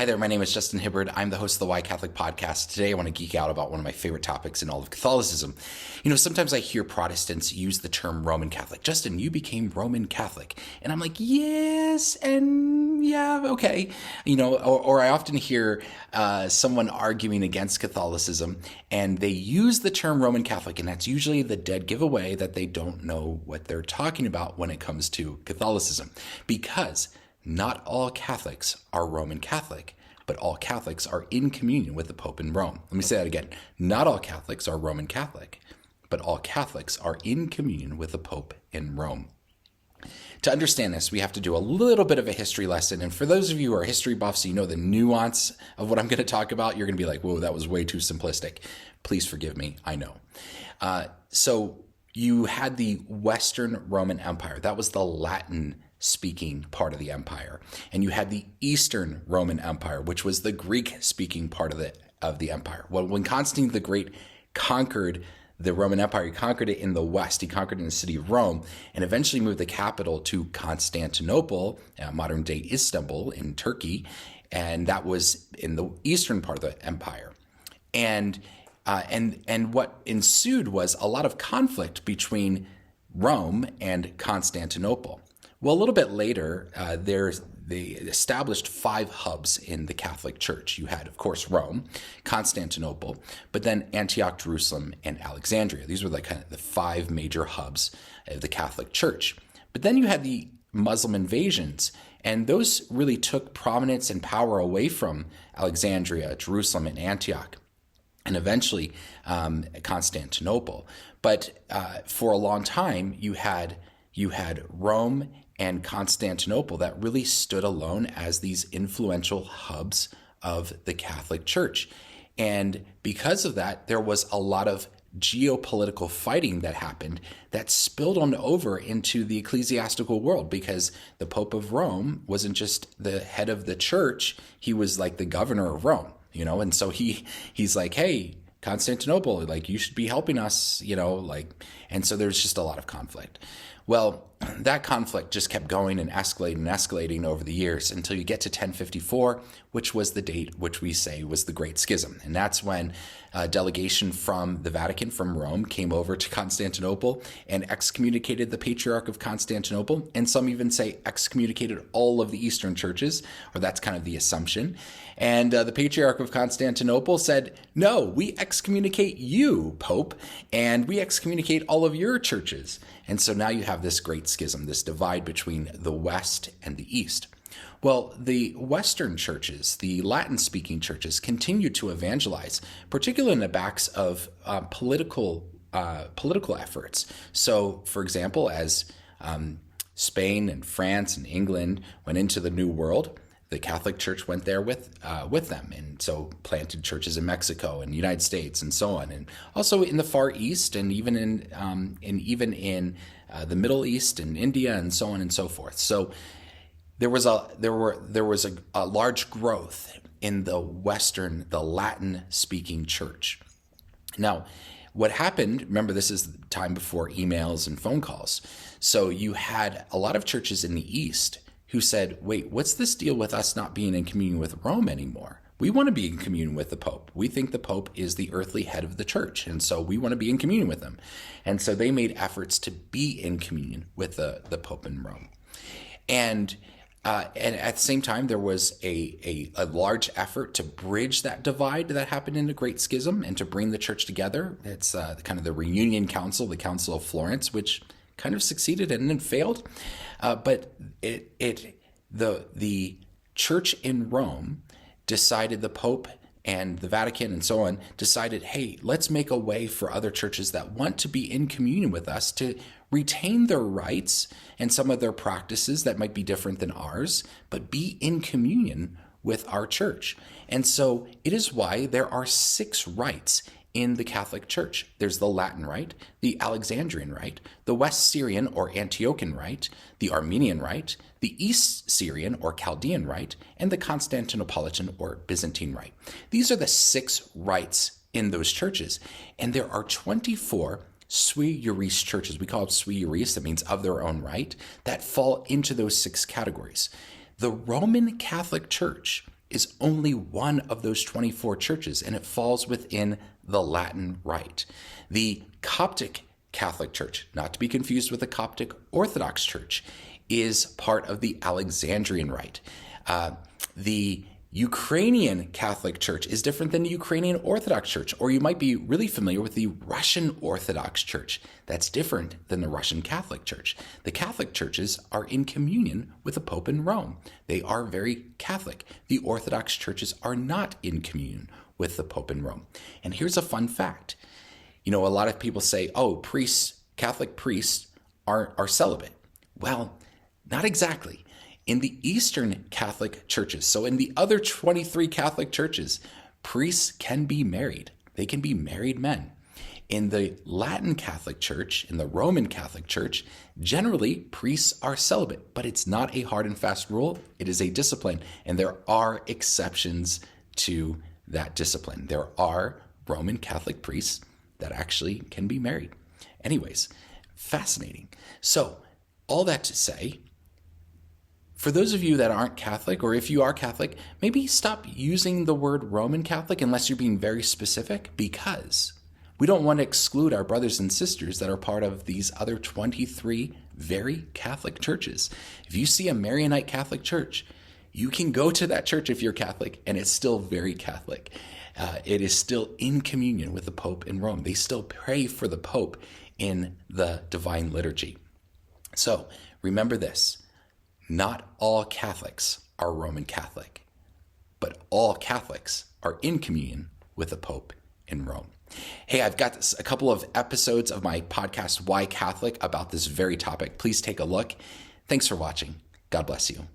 Hi there, my name is Justin Hibbard. I'm the host of the Why Catholic podcast. Today I want to geek out about one of my favorite topics in all of Catholicism. Sometimes I hear Protestants use the term Roman Catholic. Justin, you became Roman Catholic. And I'm like, yes, and yeah, okay. Or I often hear someone arguing against Catholicism, and they use the term Roman Catholic, and that's usually the dead giveaway that they don't know what they're talking about when it comes to Catholicism. Because not all Catholics are Roman Catholic, but all Catholics are in communion with the Pope in Rome. Let me say that again. Not all Catholics are Roman Catholic, but all Catholics are in communion with the Pope in Rome. To understand this, we have to do a little bit of a history lesson. And for those of you who are history buffs, you know the nuance of what I'm going to talk about. You're going to be like, whoa, that was way too simplistic. Please forgive me. I know. So you had the Western Roman Empire. That was the Latin speaking part of the empire. And you had the Eastern Roman Empire, which was the Greek speaking part of the empire. Well, when Constantine the Great conquered the Roman Empire, he conquered it in the west. He conquered it in the city of Rome and eventually moved the capital to Constantinople, modern day Istanbul in Turkey. And that was in the eastern part of the empire. And what ensued was a lot of conflict between Rome and Constantinople. Well, a little bit later, they established 5 hubs in the Catholic Church. You had, of course, Rome, Constantinople, but then Antioch, Jerusalem, and Alexandria. These were kind of the 5 major hubs of the Catholic Church. But then you had the Muslim invasions, and those really took prominence and power away from Alexandria, Jerusalem, and Antioch, and eventually Constantinople. But for a long time, you had Rome and Constantinople that really stood alone as these influential hubs of the Catholic Church. And because of that, there was a lot of geopolitical fighting that happened that spilled on over into the ecclesiastical world, because the Pope of Rome wasn't just the head of the church, he was like the governor of Rome, and so he's like, hey, Constantinople, you should be helping us, and so there's just a lot of conflict. Well, that conflict just kept going and escalating over the years until you get to 1054, which was the date which we say was the Great Schism. And that's when a delegation from the Vatican, from Rome, came over to Constantinople and excommunicated the Patriarch of Constantinople. And some even say excommunicated all of the Eastern churches, or that's kind of the assumption. And the Patriarch of Constantinople said, no, we excommunicate you, Pope, and we excommunicate all of your churches. And so now you have this great schism, this divide between the West and the East. Well, the Western churches, the Latin-speaking churches, continued to evangelize, particularly in the backs of political efforts. So, for example, as Spain and France and England went into the New World, the Catholic Church went there with them, and so planted churches in Mexico and the United States and so on, and also in the Far East, and even in the Middle East and India and so on and so forth. So there was a large growth in the Latin-speaking church. Now, what happened? Remember, this is the time before emails and phone calls, so you had a lot of churches in the East who said, wait, what's this deal with us not being in communion with Rome anymore? We want to be in communion with the Pope. We think the Pope is the earthly head of the church, and so we want to be in communion with him. And so they made efforts to be in communion with the Pope in Rome. And at the same time, there was a large effort to bridge that divide that happened in the Great Schism and to bring the church together. It's kind of the Reunion Council, the Council of Florence, which kind of succeeded and then failed. But the church in Rome decided, the Pope and the Vatican and so on decided, hey, let's make a way for other churches that want to be in communion with us to retain their rites and some of their practices that might be different than ours, but be in communion with our church. And so it is why there are 6 rites in the Catholic Church. There's the Latin Rite, the Alexandrian Rite, the West Syrian or Antiochian Rite, the Armenian Rite, the East Syrian or Chaldean Rite, and the Constantinopolitan or Byzantine Rite. These are the 6 rites in those churches, and there are 24 sui juris churches. We call it sui juris, that means of their own right, that fall into those 6 categories. The Roman Catholic Church is only one of those 24 churches, and it falls within the Latin Rite. The Coptic Catholic Church, not to be confused with the Coptic Orthodox Church, is part of the Alexandrian Rite. The Ukrainian Catholic Church is different than the Ukrainian Orthodox Church, or you might be really familiar with the Russian Orthodox Church. That's different than the Russian Catholic Church. The Catholic churches are in communion with the Pope in Rome. They are very Catholic. The Orthodox churches are not in communion with the Pope in Rome. And here's a fun fact. A lot of people say, Catholic priests are celibate. Well, not exactly. In the Eastern Catholic churches, so in the other 23 Catholic churches, priests can be married. They can be married men. In the Latin Catholic Church, in the Roman Catholic Church, generally priests are celibate, but it's not a hard and fast rule. It is a discipline, and there are exceptions to that discipline. There are Roman Catholic priests that actually can be married. Anyways, fascinating. So, all that to say, for those of you that aren't Catholic, or if you are Catholic, maybe stop using the word Roman Catholic unless you're being very specific, because we don't want to exclude our brothers and sisters that are part of these other 23 very Catholic churches. If you see a Maronite Catholic church, you can go to that church if you're Catholic, and it's still very Catholic. It is still in communion with the Pope in Rome. They still pray for the Pope in the Divine Liturgy. So remember this. Not all Catholics are Roman Catholic, but all Catholics are in communion with the Pope in Rome. Hey, I've got a couple of episodes of my podcast, Why Catholic, about this very topic. Please take a look. Thanks for watching. God bless you.